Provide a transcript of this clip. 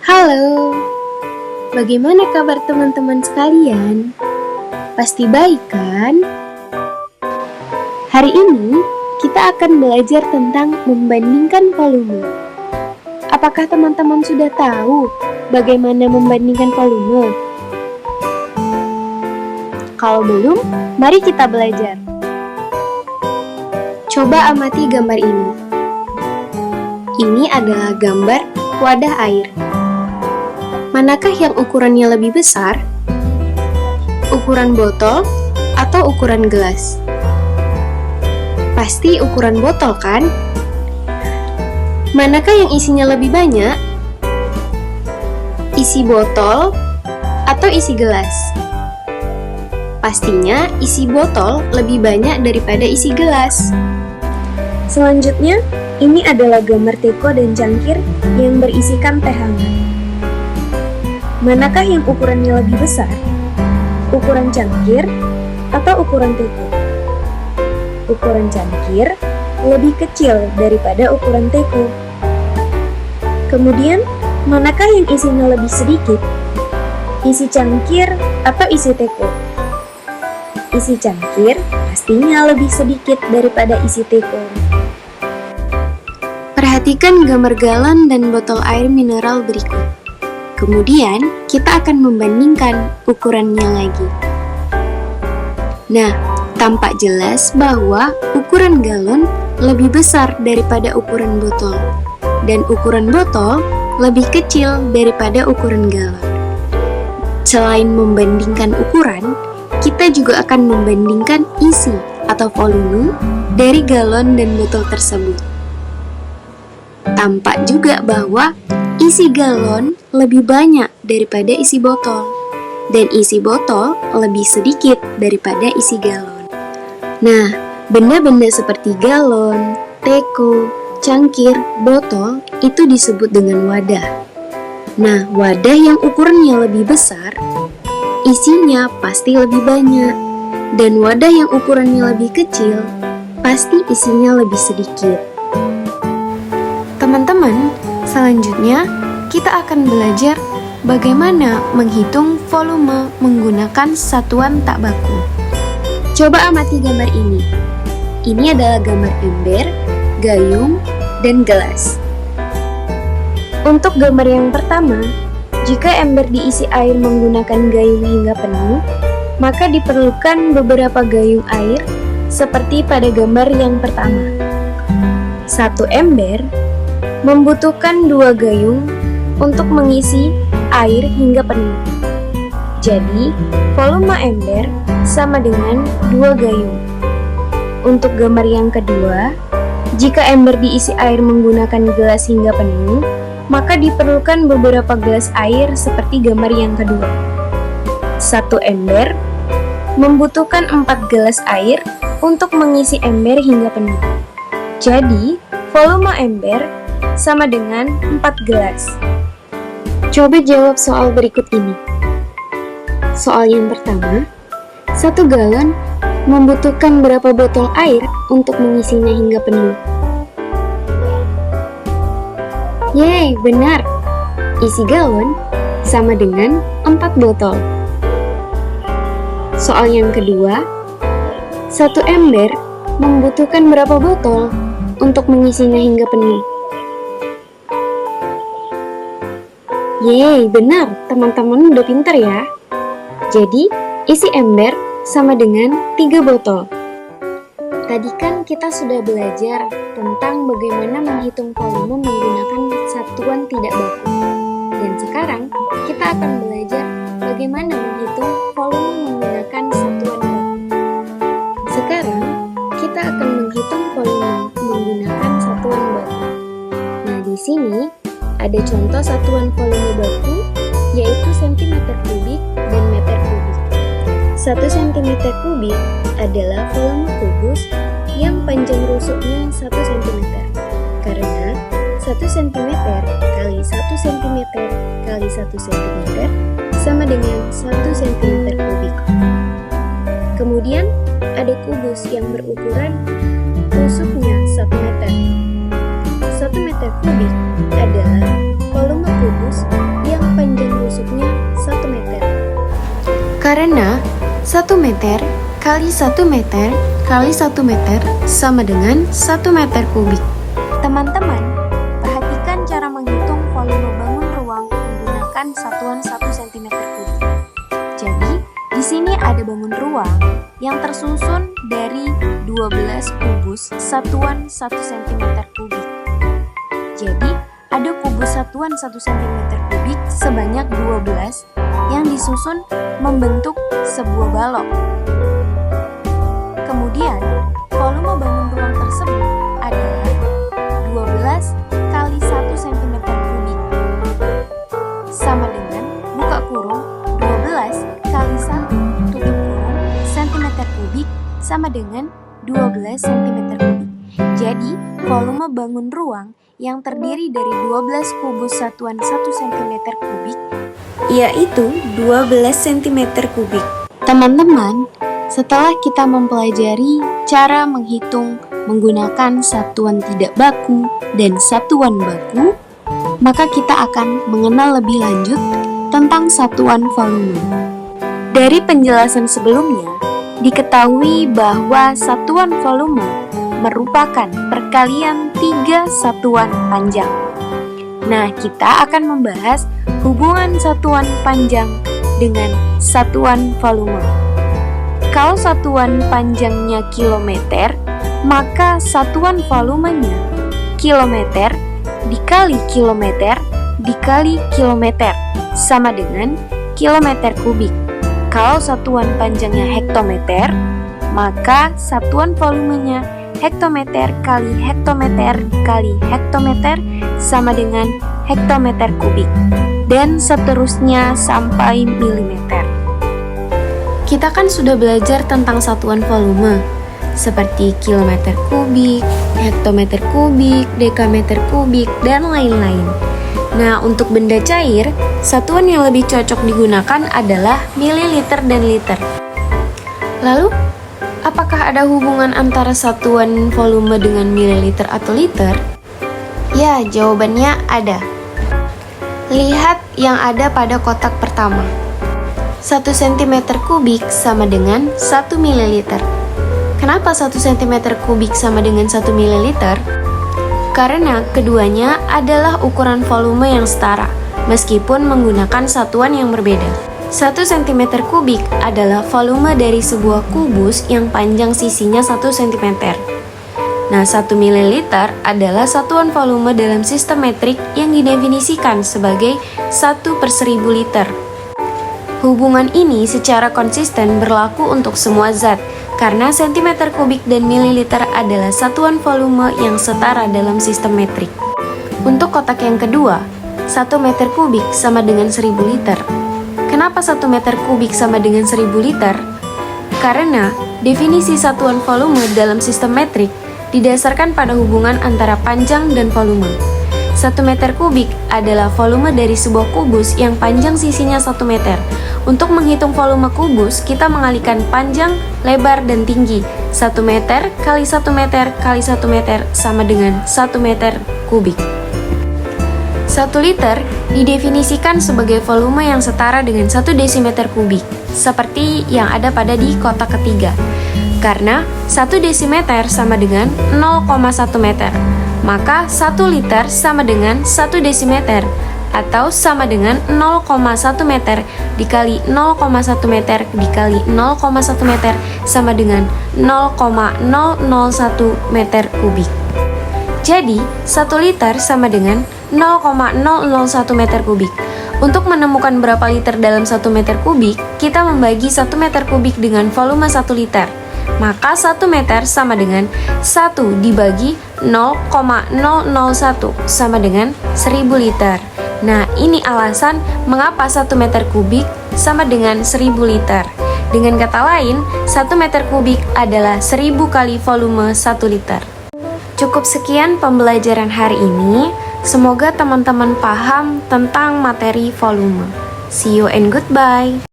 Halo, bagaimana kabar teman-teman sekalian? Pasti baik kan? Hari ini kita akan belajar tentang membandingkan volume. Apakah teman-teman sudah tahu bagaimana membandingkan volume? Kalau belum, mari kita belajar. Coba amati gambar ini. Ini adalah gambar wadah air. Manakah yang ukurannya lebih besar? Ukuran botol atau ukuran gelas? Pasti ukuran botol kan? Manakah yang isinya lebih banyak? Isi botol atau isi gelas? Pastinya isi botol lebih banyak daripada isi gelas. Selanjutnya, ini adalah gambar teko dan cangkir yang berisikan teh hangat. Manakah yang ukurannya lebih besar? Ukuran cangkir atau ukuran teko? Ukuran cangkir lebih kecil daripada ukuran teko. Kemudian, manakah yang isinya lebih sedikit? Isi cangkir atau isi teko? Isi cangkir pastinya lebih sedikit daripada isi teko. Perhatikan gambar galon dan botol air mineral berikut. Kemudian, kita akan membandingkan ukurannya lagi. Nah, tampak jelas bahwa ukuran galon lebih besar daripada ukuran botol, dan ukuran botol lebih kecil daripada ukuran galon. Selain membandingkan ukuran, kita juga akan membandingkan isi atau volume dari galon dan botol tersebut. Tampak juga bahwa isi galon lebih banyak daripada isi botol, dan isi botol lebih sedikit daripada isi galon. Nah, benda-benda seperti galon, teko, cangkir, botol itu disebut dengan wadah. Nah, wadah yang ukurannya lebih besar, isinya pasti lebih banyak, dan wadah yang ukurannya lebih kecil, pasti isinya lebih sedikit. Teman-teman, selanjutnya kita akan belajar bagaimana menghitung volume menggunakan satuan tak baku. Coba amati gambar ini. Ini adalah gambar ember, gayung, dan gelas. Untuk gambar yang pertama, jika ember diisi air menggunakan gayung hingga penuh, maka diperlukan beberapa gayung air seperti pada gambar yang pertama. Satu ember membutuhkan 2 gayung untuk mengisi air hingga penuh. Jadi, volume ember sama dengan 2 gayung. Untuk gambar yang kedua, jika ember diisi air menggunakan gelas hingga penuh, maka diperlukan beberapa gelas air seperti gambar yang kedua. Satu ember membutuhkan 4 gelas air untuk mengisi ember hingga penuh. Jadi, volume ember sama dengan 4 gelas. Coba jawab soal berikut ini. Soal yang pertama, 1 galon membutuhkan berapa botol air untuk mengisinya hingga penuh? Yeay, benar. Isi galon sama dengan 4 botol. Soal yang kedua, 1 ember membutuhkan berapa botol untuk mengisinya hingga penuh? Yeay, benar. Teman-teman udah pintar ya. Jadi, isi ember sama dengan 3 botol. Tadi kan kita sudah belajar tentang bagaimana menghitung volume menggunakan satuan tidak baku. Dan sekarang, kita akan belajar bagaimana menghitung volume menggunakan satuan baku. Sekarang, kita akan menghitung volume menggunakan satuan baku. Nah, di sini ada contoh satuan volume baku, yaitu cm kubik dan meter kubik. 1 cm kubik adalah volume kubus yang panjang rusuknya 1 cm, karena 1 cm kali 1 cm kali 1 cm sama dengan 1 cm kubik. Kemudian, ada kubus yang berukuran rusuknya 1 meter. 1 meter kubik adalah volume kubus Karena 1 meter kali 1 meter kali 1 meter sama dengan 1 meter kubik. Teman-teman, perhatikan cara menghitung volume bangun ruang menggunakan satuan 1 cm kubik. Jadi, di sini ada bangun ruang yang tersusun dari 12 kubus satuan 1 cm kubik. Jadi, ada kubus satuan 1 cm kubik sebanyak 12 yang disusun membentuk sebuah balok. Kemudian, volume bangun ruang tersebut adalah 12 kali 1 cm kubik sama dengan buka kurung 12 kali 1 tutup kurung cm kubik sama dengan 12 cm kubik. Jadi, volume bangun ruang yang terdiri dari 12 kubus satuan 1 cm kubik yaitu 12 cm kubik. Teman-teman, setelah kita mempelajari cara menghitung menggunakan satuan tidak baku dan satuan baku, maka kita akan mengenal lebih lanjut tentang satuan volume. Dari penjelasan sebelumnya, diketahui bahwa satuan volume merupakan perkalian 3 satuan panjang. Nah, kita akan membahas hubungan satuan panjang dengan satuan volume. Kalau satuan panjangnya kilometer, maka satuan volumenya kilometer dikali kilometer dikali kilometer sama dengan kilometer kubik. Kalau satuan panjangnya hektometer, maka satuan volumenya hektometer kali hektometer kali hektometer sama dengan hektometer kubik, dan seterusnya sampai milimeter. Kita kan sudah belajar tentang satuan volume seperti kilometer kubik, hektometer kubik, dekameter kubik, dan lain-lain. Nah, untuk benda cair, satuan yang lebih cocok digunakan adalah mililiter dan liter. Lalu, apakah ada hubungan antara satuan volume dengan mililiter atau liter? Ya, jawabannya ada. Lihat yang ada pada kotak pertama. 1 cm kubik sama dengan 1 ml. Kenapa 1 cm kubik sama dengan 1 ml? Karena keduanya adalah ukuran volume yang setara, meskipun menggunakan satuan yang berbeda. 1 cm kubik adalah volume dari sebuah kubus yang panjang sisinya 1 cm. Nah, 1 ml adalah satuan volume dalam sistem metrik yang didefinisikan sebagai 1/1000 liter. Hubungan ini secara konsisten berlaku untuk semua zat, karena cm kubik dan mililiter adalah satuan volume yang setara dalam sistem metrik. Untuk kotak yang kedua, 1 meter kubik sama dengan 1000 liter. Kenapa 1 meter kubik sama dengan 1000 liter? Karena definisi satuan volume dalam sistem metrik didasarkan pada hubungan antara panjang dan volume. 1 meter kubik adalah volume dari sebuah kubus yang panjang sisinya 1 meter. Untuk menghitung volume kubus, kita mengalihkan panjang, lebar, dan tinggi. 1 meter kali 1 meter kali 1 meter sama dengan 1 meter kubik. 1 liter didefinisikan sebagai volume yang setara dengan 1 desimeter kubik, seperti yang ada pada di kotak ketiga. Karena 1 desimeter sama dengan 0,1 meter, maka 1 liter sama dengan 1 desimeter, atau sama dengan 0,1 meter dikali 0,1 meter dikali 0,1 meter sama dengan 0,001 meter kubik. Jadi, 1 liter sama dengan 0,001 meter kubik. Untuk menemukan berapa liter dalam 1 meter kubik, kita membagi 1 meter kubik dengan volume 1 liter. Maka 1 meter sama dengan 1 dibagi 0,001 sama dengan 1000 liter. Nah, ini alasan mengapa 1 meter kubik sama dengan 1000 liter. Dengan kata lain, 1 meter kubik adalah 1000 kali volume 1 liter. Cukup sekian pembelajaran hari ini. Semoga teman-teman paham tentang materi volume. See you and goodbye.